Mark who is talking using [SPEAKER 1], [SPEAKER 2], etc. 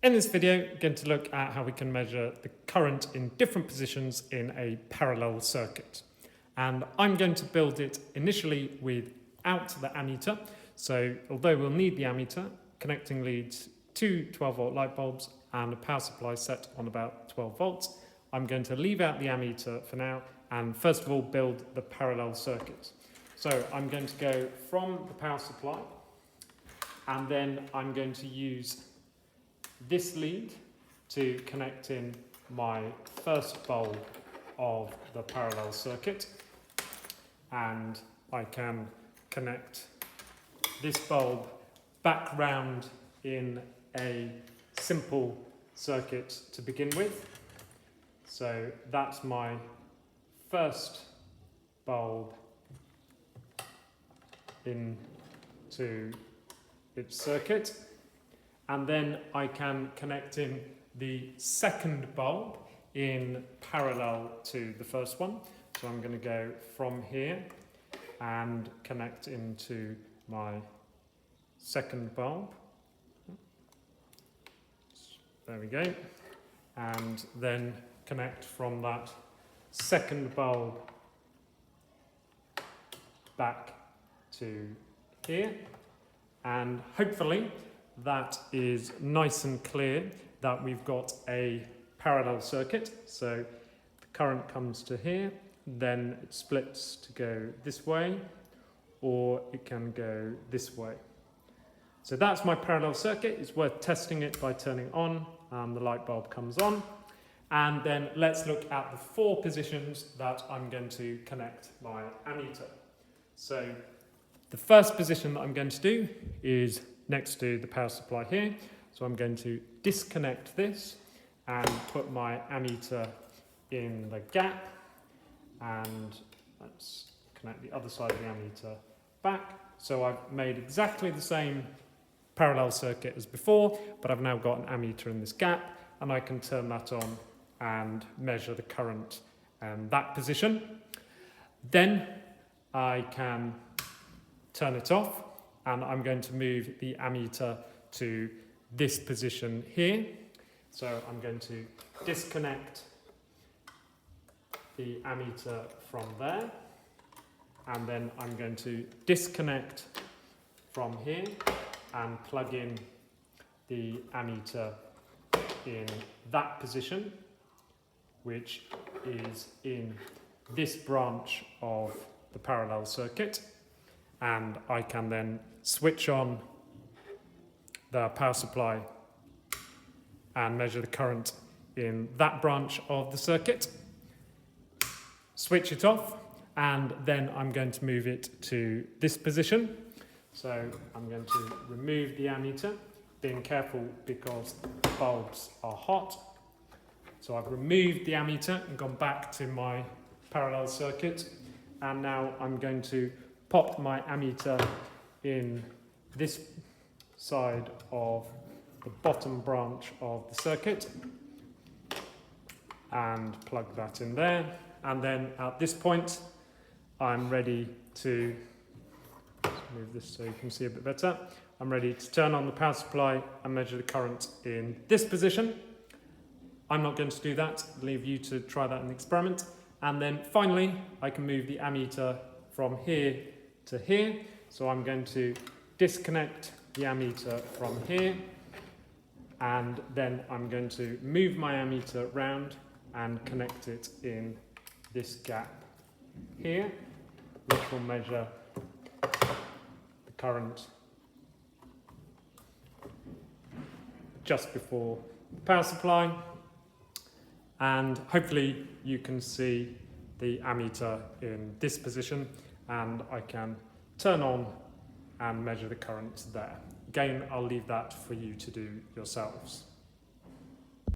[SPEAKER 1] In this video, we're going to look at how we can measure the current in different positions in a parallel circuit. And I'm going to build it initially without the ammeter. So although we'll need the ammeter, connecting leads to 12-volt light bulbs and a power supply set on about 12 volts, I'm going to leave out the ammeter for now and first of all build the parallel circuit. So I'm going to go from the power supply and then I'm going to use this lead to connect in my first bulb of the parallel circuit, and I can connect this bulb back round in a simple circuit to begin with. So that's my first bulb into its circuit. And then I can connect in the second bulb in parallel to the first one. So I'm going to go from here and connect into my second bulb. There we go. And then connect from that second bulb back to here. And hopefully that is nice and clear that we've got a parallel circuit. So the current comes to here, then it splits to go this way, or it can go this way. So that's my parallel circuit. It's worth testing it by turning on, and the light bulb comes on. And then let's look at the 4 positions that I'm going to connect my ammeter. So the first position that I'm going to do is next to the power supply here. So I'm going to disconnect this and put my ammeter in the gap, and let's connect the other side of the ammeter back. So I've made exactly the same parallel circuit as before, but I've now got an ammeter in this gap, and I can turn that on and measure the current in that position. Then I can turn it off, and I'm going to move the ammeter to this position here. So I'm going to disconnect the ammeter from there, and then I'm going to disconnect from here and plug in the ammeter in that position, which is in this branch of the parallel circuit. And I can then switch on the power supply and measure the current in that branch of the circuit, switch it off, and then I'm going to move it to this position. So I'm going to remove the ammeter, being careful because the bulbs are hot. So I've removed the ammeter and gone back to my parallel circuit, and now I'm going to pop my ammeter in this side of the bottom branch of the circuit and plug that in there. And then at this point, I'm ready to move this so you can see a bit better. I'm ready to turn on the power supply and measure the current in this position. I'm not going to do that. I'll leave you to try that in the experiment. And then finally, I can move the ammeter from here to here. So I'm going to disconnect the ammeter from here, and then I'm going to move my ammeter round and connect it in this gap here, which will measure the current just before the power supply. And hopefully you can see the ammeter in this position, and I can turn on and measure the current there. Again, I'll leave that for you to do yourselves.